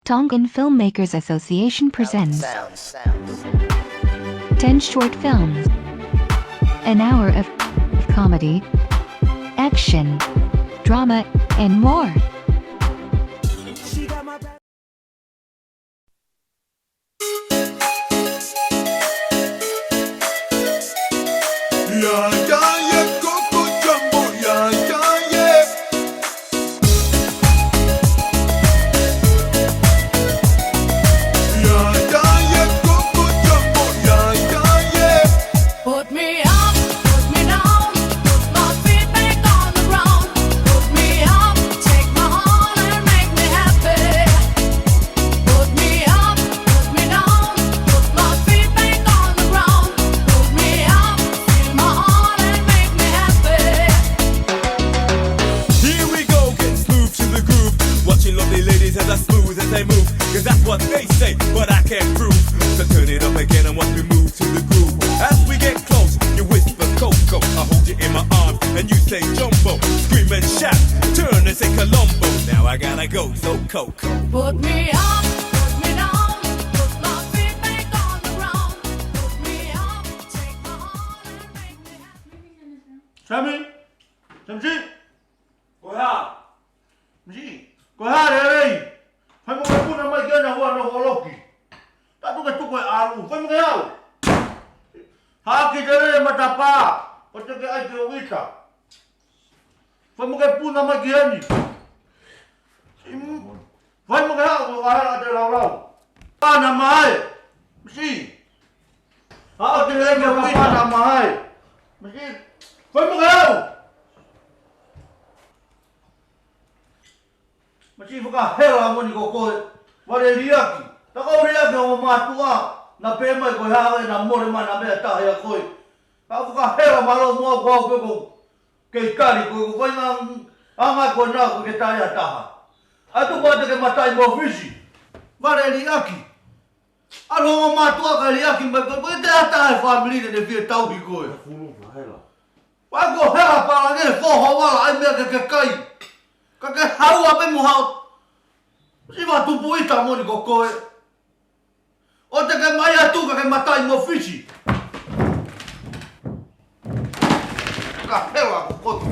Tongan Filmmakers Association presents 10 short films, an hour of comedy, action, drama, and more. As I smooth as they move, cause that's what they say, but I can't prove. So turn it up again and watch me move to the groove. As we get close, you whisper Coco, I hold you in my arms and you say Jumbo. Scream and shout, turn and say Colombo. Now I gotta go, so Coco. Put me up, put me down, put my feet back on the ground. Put me up, take my heart and make me happy. Sammy, Samsi, Koha, Samsi, Koha đây. Phải một cái phút năm mấy kia nào hoa nó hoa lộc kì. Ta tu cái tu cái alu, phải một cái ao. Ha kita đây mà ta pa, macam cái ai kêu kita. Phải một cái phút năm mấy kia ni. Phải một cái ao, cái ao ada lau lau. Pa nama ai, Samsi. Ha kita đây mà pa nama ai, Samsi. Phải một cái ao. Masih buka hela mo ni kokoe. Wale liaki. Taka liaki o matua. Na pema ko hawe na more mana me ta ya koi. Ka buka hela malo mo ko ke kali ko ko na anga ko na ko ke ta ya ta. Atu ko te ke matai mo fisi. Wale liaki. Alo mo matua ka liaki me ko te ta family de vie tau hi ko. Fulu hela. Wa ko hela para ne fo ho wala ai me ke kai. Kakek hau apa mu hau? Si va tu pui ta mo ni kokoe. O te ke mai atu kakek matai mo fisi. Ka pela ko.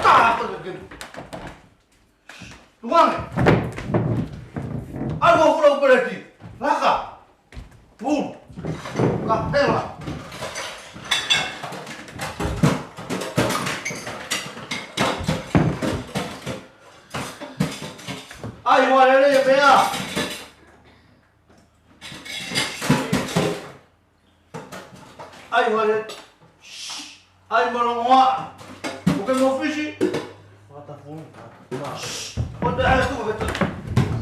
Ta ko ke. Tuang. Algo furo por ti. Laka. Pum. Ka pela. Ai wale le bea. Ai wale. Ai malonga. Bukan mau fisi. Mata pun. Pada ada tu kata.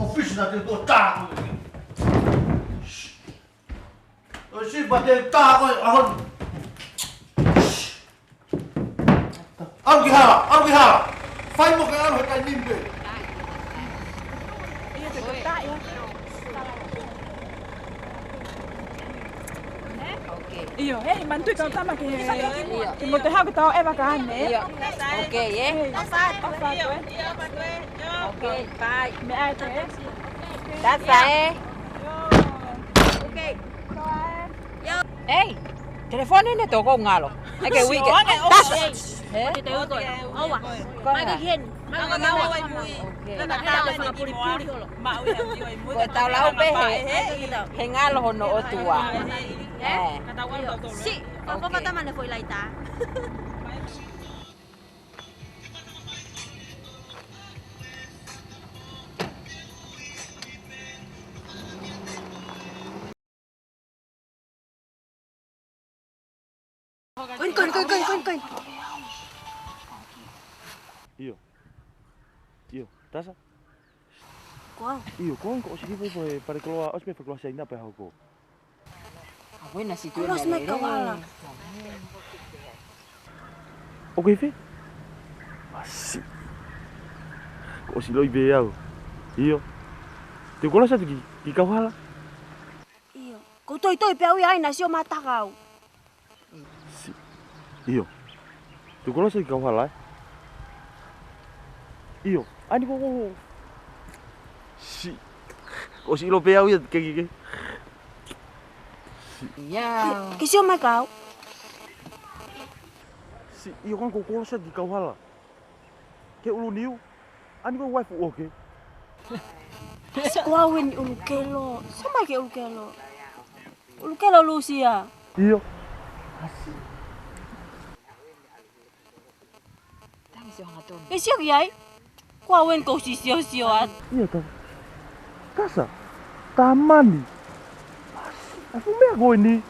Mau fisi nanti tu tak. Oh si batel tak ahon. Au giha. Fai mo ka al kai nimbe. Iyo, hei, mantui kau sama ke mo te hau ke tau eva ka ane. Iyo. Okay, eh. Okay, bye. Me ai te. That's it. Okay. Hey, telefone ni to ko ngalo. Ai ke week. Eh? Te uto. Awa. Mai ke hen. Mai ke mau ai mui. Na ta le fa puri puri holo. Mau ya ai mui. Ko tau lau pe he ngalo hono o tua. Si, apa kata mana foi laita? Koin. Iyo, tasa. Qual? Iyo, ko si foi para keluar, os me foi keluar ainda pa ko. Buena si tu. Oras me kawala. Okay, fe. Asik. Ko si loi beau. Iyo. Te kola sa ki kawala. Iyo. Ko toi pe ai na sio mata kau. Iyo. Tu kola sa ki kawala. Iyo. Ani ko Si. O si lo pea uia ke. Ya. Cái siêu mai cáo. Si iyo kan ko ko sa di kawala. Ke ulu niu. Ani ko wife oke. Qua win ulukelo. Sao mai cái ulukelo? Ulukelo Lucia. Iyo. Tang siya nga ton. Cái siêu gì ấy? Qua win cầu xì siêu siêu à? Iya ta. Kasa. Taman ni. Aku me go ni.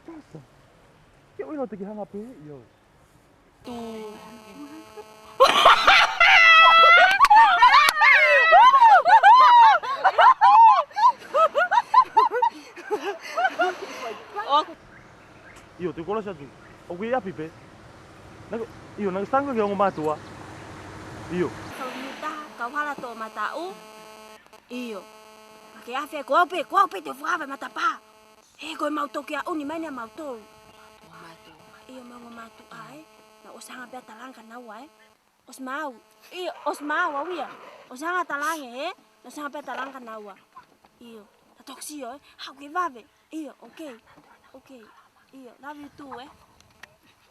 Kasa. Ke ulu te hanga pe yo. Tu. Iyo te kola sa tu. O ke api pe. Iyo nang stanga ke ngoma tua. Iyo. Kalau kita kau hala to mata u. Iyo. Pakai afe kau pe te fava mata pa. Kau mau to kia uni mana mau to. Iyo mau matu ai. Na usanga pe talanga na wai. Os mau. Iyo os mau awia. Usanga talanga Na usanga pe talanga na wa. Iyo. Toksi yo. Hau ke vave. Iyo, okay. Okay. Iyo, love you too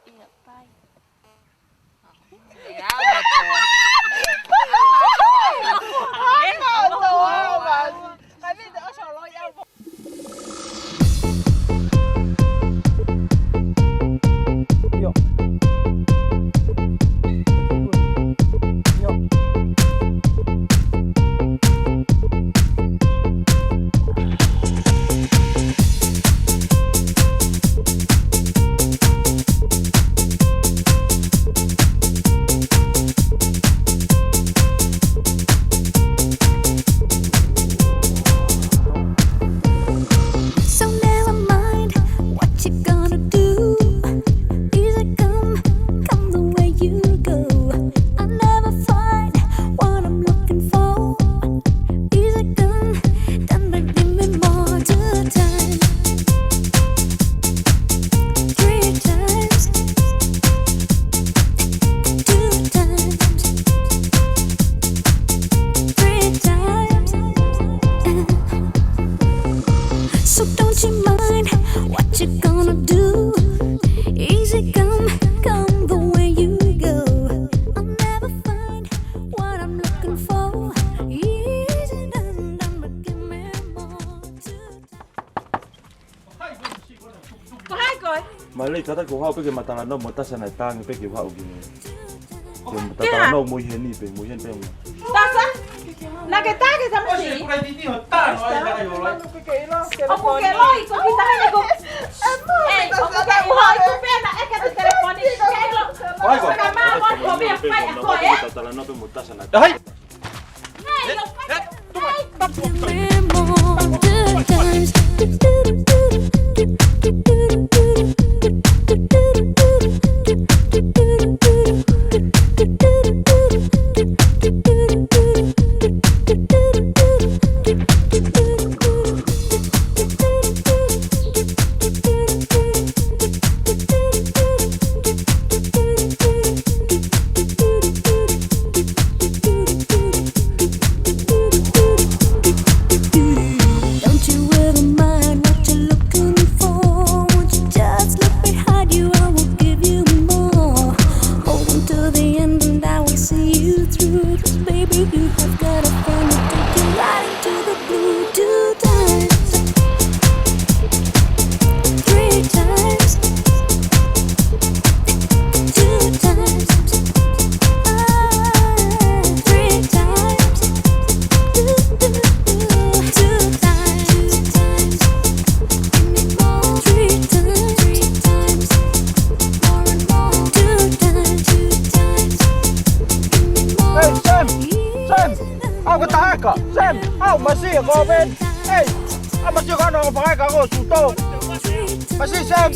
Iyo, bye. Ya, betul. So never mind what you gonna do. Easy come the way you go. I never find what I'm looking for. Easy come, then but give me more 2 times, 3 times, 2 times, 3 times. So don't you mind what you gonna do? Easy come the way you go. I'll never find what I'm looking for. Easy done, but give me more 2 Có hai coi. Malay kata ko hau pe ke matanga no mota sana tang pe ke hau gini. Ke matanga no mo hen ni pe mo hen pe. Tasa? Nakitaki sa masi. Ako ke loy ko kita hay ko. Eh, ako ke loy ko pena e ka telefone ke lo. Ai ko. Ka ma mo ko be pai ako eh. Matanga no pe mota sana. Hai. Hey, yo pai. Give me more 2 times. Don't you ever mind what you're looking for? Won't you just look behind you? I will give you more. Hold on to the end and I will see you through. 'Cause baby, you have got a friend who take you right into the blue 2 times, 3 times, 2 times, 3 times, 2 times, give me more 3 times, more and more 2 times, give me more. Hey, Sam! Au cái tá cả! Sam! Au mà xì có bên! Hey! Au mà xì có nó phải cả có sụt tô! Mà xì Sam!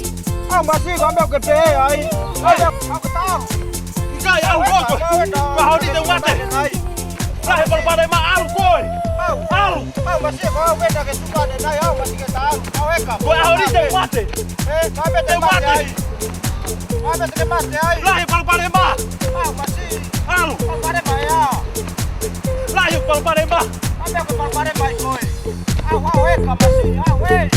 Au mà xì có bao cái bê ấy! Au cái tá! Kai au ko. Ka hau ni te wate. Lahe pal pare ma au koi. Au. Au mà xì có bên là cái sụt này này au mà xì cái tá! Au hết cả! Ko hau ni te wate. Hey! Có bên Te wate. Có bên cái mắt ấy! Lahe pal pare ma. Au mà xì! Au. Au pare mà ya! Lahe palparemba. Ambil ke palparemba koi. Awe kamasi. Awe.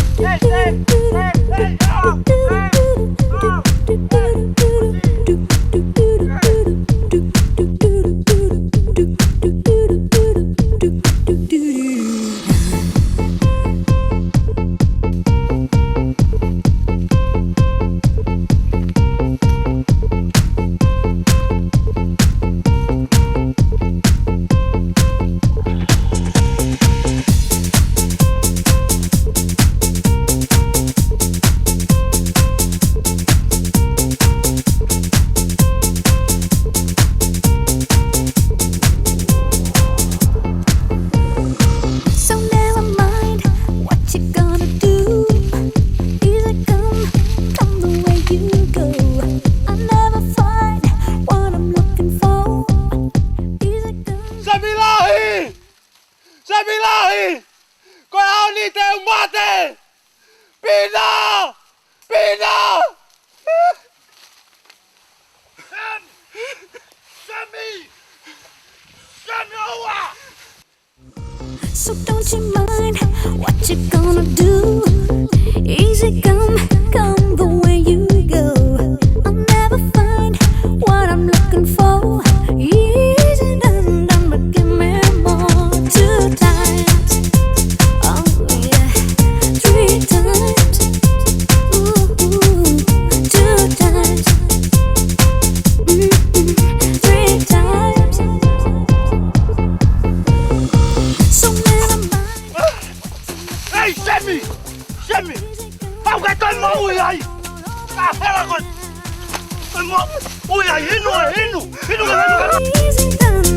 Sabilahi! Kau au ni te umate! Pina! Pina! So don't you mind what you gonna do? Easy come, come the way you go. I'll never find what I'm looking for. Easy done, done, but give me more. 2 times, oh yeah, 3 times, ooh, 2 times, 3 times. So never mind. Hey, Sammy! Sammy! How can I know who I am? Easy done.